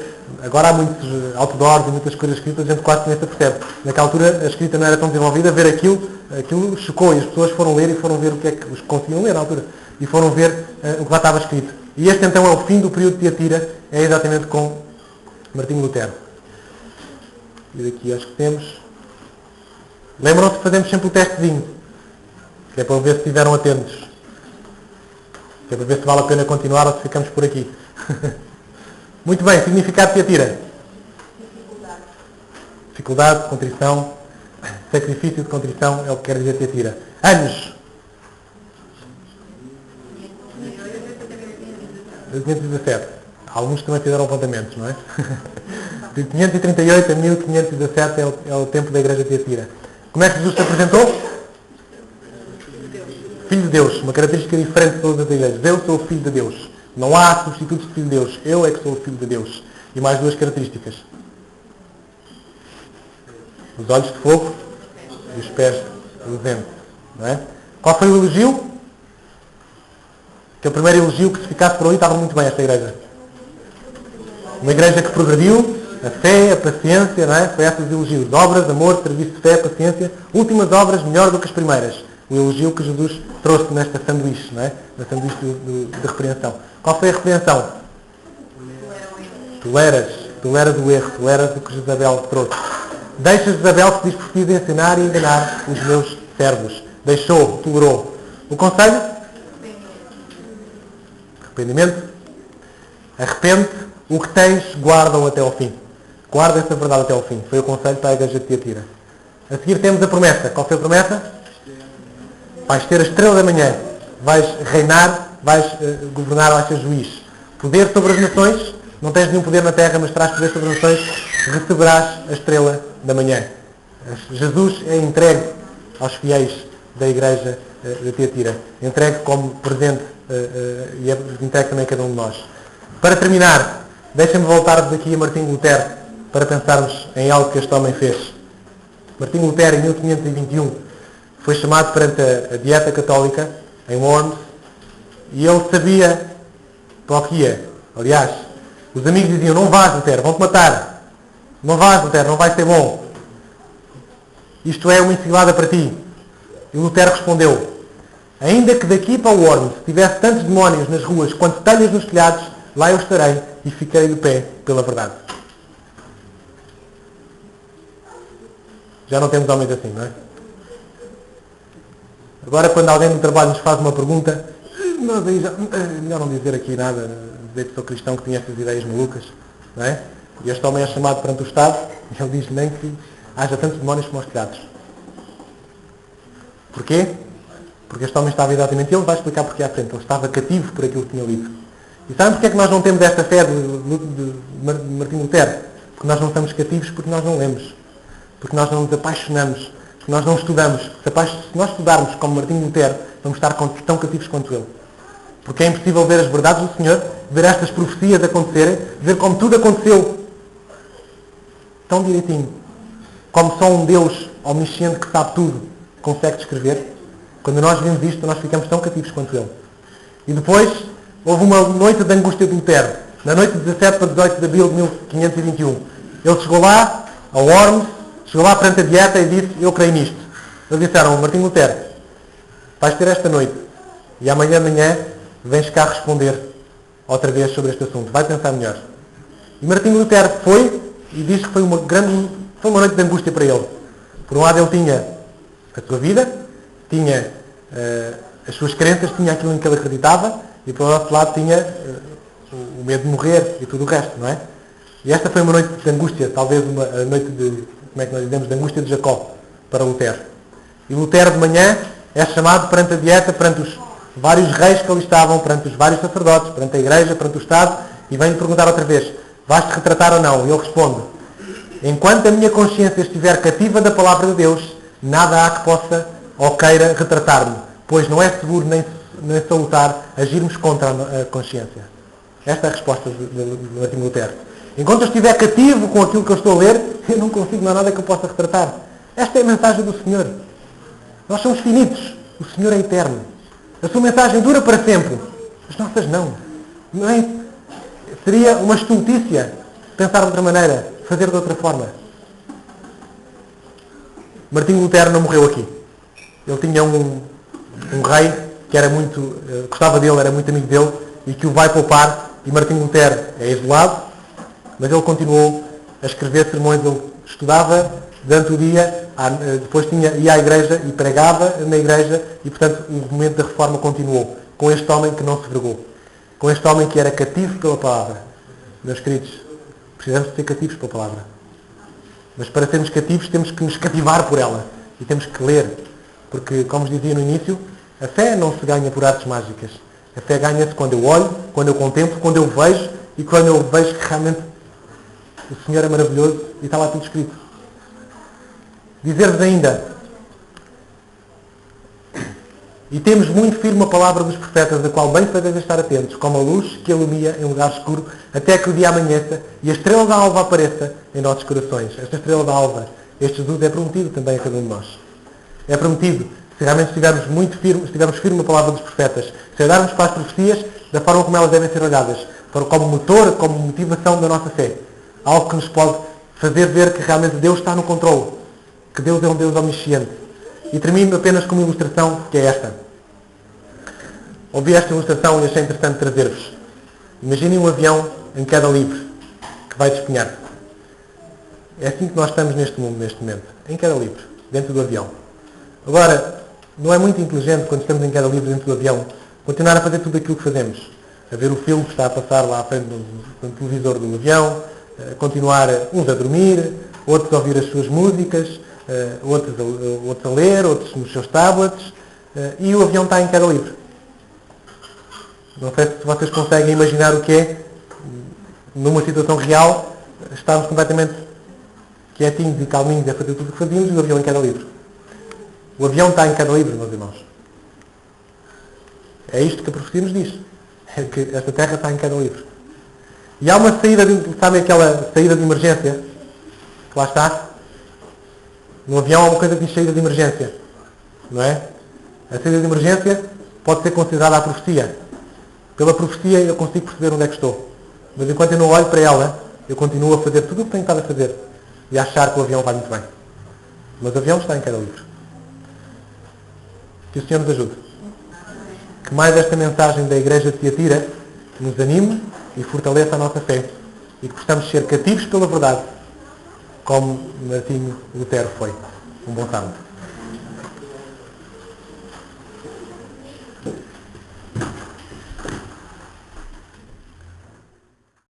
agora há muitos outdoors e muitas coisas escritas, a gente quase nem se percebe. Naquela altura a escrita não era tão desenvolvida, ver aquilo chocou, e as pessoas foram ler e foram ver o que é que os conseguiam ler na altura, e foram ver o que lá estava escrito. E este então é o fim do período de Tiatira, é exatamente com Martinho Lutero. E daqui acho que temos... Lembram-se que fazemos sempre o testezinho, que é para ver se estiveram atentos. Que é para ver se vale a pena continuar ou se ficamos por aqui. Muito bem, significado de Tiatira. Dificuldade, contrição, sacrifício de contrição é o que quer dizer Tiatira. Anos. 1517. Alguns também fizeram apontamentos, não é? De 538 a 1517 é o tempo da igreja de Tiatira. Como é que Jesus se apresentou? Filho de Deus. Uma característica diferente de todas as igrejas. Eu sou o Filho de Deus. Não há substitutos de Filho de Deus. Eu é que sou o Filho de Deus. E mais duas características. os olhos de fogo e os pés de vento. Não é? Qual foi o elogio? Que o primeiro elogio que se ficasse por ali estava muito bem esta igreja. Uma igreja que progrediu, a fé, a paciência, não é? Foi esses elogios. Obras, amor, serviço de fé, paciência. Últimas obras melhor do que as primeiras. O elogio que Jesus trouxe nesta sanduíche, não é? Na sanduíche de repreensão. Qual foi a repreensão? Toleras o erro, toleras o que Jezabel trouxe. Deixa Jezabel se diz profetiza ensinar e enganar os meus servos. Deixou, tolerou. O conselho? Arrependimento. Arrepende. O que tens, guarda-o até ao fim. Guarda essa verdade até ao fim. Foi o conselho para a igreja de Tiatira. A seguir temos a promessa. Qual foi a promessa? Vais ter a estrela da manhã. Vais reinar, vais governar, vais ser juiz. Poder sobre as nações. Não tens nenhum poder na terra, mas terás poder sobre as nações. Receberás a estrela da manhã. Jesus é entregue aos fiéis da igreja de Tiatira. Entregue como presente e é entregue também a cada um de nós. Para terminar, deixem-me voltar-vos aqui a Martinho Lutero para pensarmos em algo que este homem fez. Martinho Lutero, em 1521, foi chamado perante a Dieta Católica, em Worms, e ele sabia para o que ia. Aliás, os amigos diziam, não vás, Lutero, vão-te matar. Não vás, Lutero, não vai ser bom. Isto é uma ensilada para ti. E Lutero respondeu, ainda que daqui para o Worms tivesse tantos demónios nas ruas quanto telhas nos telhados, lá eu estarei e ficarei de pé pela verdade. Já não temos homens assim, não é? Agora, quando alguém no trabalho nos faz uma pergunta, nós aí já, melhor não dizer aqui nada, dizer que sou cristão que tinha estas ideias malucas, não é? E este homem é chamado perante o Estado e ele diz nem que haja tantos demónios como aos telhados. Porquê? Porque este homem estava exatamente, ele vai explicar porquê à frente, ele estava cativo por aquilo que tinha lido. E sabem porque é que nós não temos esta fé de Martinho Lutero? Porque nós não estamos cativos, porque nós não lemos. Porque nós não nos apaixonamos. Porque nós não estudamos. Se nós estudarmos como Martinho Lutero, vamos estar tão cativos quanto ele. Porque é impossível ver as verdades do Senhor, ver estas profecias acontecerem, ver como tudo aconteceu tão direitinho. Como só um Deus omnisciente que sabe tudo consegue descrever. Quando nós vemos isto, nós ficamos tão cativos quanto ele. E depois, houve uma noite de angústia de Lutero. Na noite de 17 para 18 de abril de 1521. Ele chegou lá, ao Worms, chegou lá perante a Dieta e disse, eu creio nisto. Eles disseram, Martinho Lutero, vais ter esta noite. E amanhã de manhã vens cá responder outra vez sobre este assunto. Vai pensar melhor. E Martinho Lutero foi e disse que foi uma noite de angústia para ele. Por um lado ele tinha a sua vida, tinha as suas crenças, tinha aquilo em que ele acreditava, e por outro lado tinha o medo de morrer e tudo o resto, não é? E esta foi uma noite de angústia, talvez uma noite de, como é que nós dizemos, de angústia de Jacó, para Lutero. E Lutero de manhã é chamado perante a Dieta, perante os vários reis que ali estavam, perante os vários sacerdotes, perante a igreja, perante o Estado, e vem-lhe perguntar outra vez, vais-te retratar ou não? E ele responde, enquanto a minha consciência estiver cativa da palavra de Deus, nada há que possa ou queira retratar-me, pois não é seguro nem salutar agirmos contra a consciência. Esta é a resposta de Martinho Lutero. Enquanto eu estiver cativo com aquilo que eu estou a ler, eu não consigo nada que eu possa retratar. Esta é a mensagem do Senhor. Nós somos finitos. O Senhor é eterno. A sua mensagem dura para sempre. As nossas não. Não é? Seria uma estultícia pensar de outra maneira, fazer de outra forma. Martinho Lutero não morreu aqui. Ele tinha um rei que era muito, gostava dele, era muito amigo dele, e que o vai poupar, e Martinho Lutero é isolado, mas ele continuou a escrever sermões, ele estudava durante o dia, depois ia à igreja e pregava na igreja, e portanto o momento da reforma continuou, com este homem que não se vergou, com este homem que era cativo pela palavra. Meus queridos, precisamos de ser cativos pela palavra. Mas para sermos cativos temos que nos cativar por ela, e temos que ler, porque, como vos dizia no início, a fé não se ganha por artes mágicas. A fé ganha-se quando eu olho, quando eu contemplo, quando eu vejo e quando eu vejo que realmente o Senhor é maravilhoso e está lá tudo escrito. Dizer-vos ainda, e temos muito firme a palavra dos profetas, da qual bem fazeis estar atentos, como a luz que ilumina em lugar escuro, até que o dia amanheça e a estrela da alva apareça em nossos corações. Esta estrela da alva Este Jesus é prometido também a cada um de nós. É prometido, se realmente estivermos muito firmes, estivermos firmes na palavra dos profetas, se olharmos para as profecias da forma como elas devem ser olhadas, como motor, como motivação da nossa fé. Algo que nos pode fazer ver que realmente Deus está no controle, que Deus é um Deus omnisciente. E termino apenas com uma ilustração, que é esta. Ouvi esta ilustração e achei interessante trazer-vos. Imaginem um avião em queda livre, que vai despenhar. É assim que nós estamos neste mundo, neste momento. Em queda livre, dentro do avião. Agora, não é muito inteligente, quando estamos em queda livre dentro do avião, continuar a fazer tudo aquilo que fazemos. A ver o filme que está a passar lá à frente do televisor do avião, continuar uns a dormir, outros a ouvir as suas músicas, outros a ler, outros nos seus tablets, e o avião está em queda livre. Não sei se vocês conseguem imaginar o que é, numa situação real, estarmos completamente quietinhos e calminhos a fazer tudo o que fazíamos e o avião em queda livre. O avião está em queda livre, meus irmãos. É isto que a profecia nos diz. É que esta terra está em queda livre. E há uma saída, sabem aquela saída de emergência? Que lá está? No avião há uma coisa que diz saída de emergência. Não é? A saída de emergência pode ser considerada a profecia. Pela profecia eu consigo perceber onde é que estou. Mas enquanto eu não olho para ela, eu continuo a fazer tudo o que tenho estado a fazer. E a achar que o avião vai muito bem. Mas o avião está em queda livre. Que o Senhor nos ajude. Que mais esta mensagem da Igreja de Tiatira nos anime e fortaleça a nossa fé. E que possamos ser cativos pela verdade, como Martinho Lutero foi. Um bom sábado.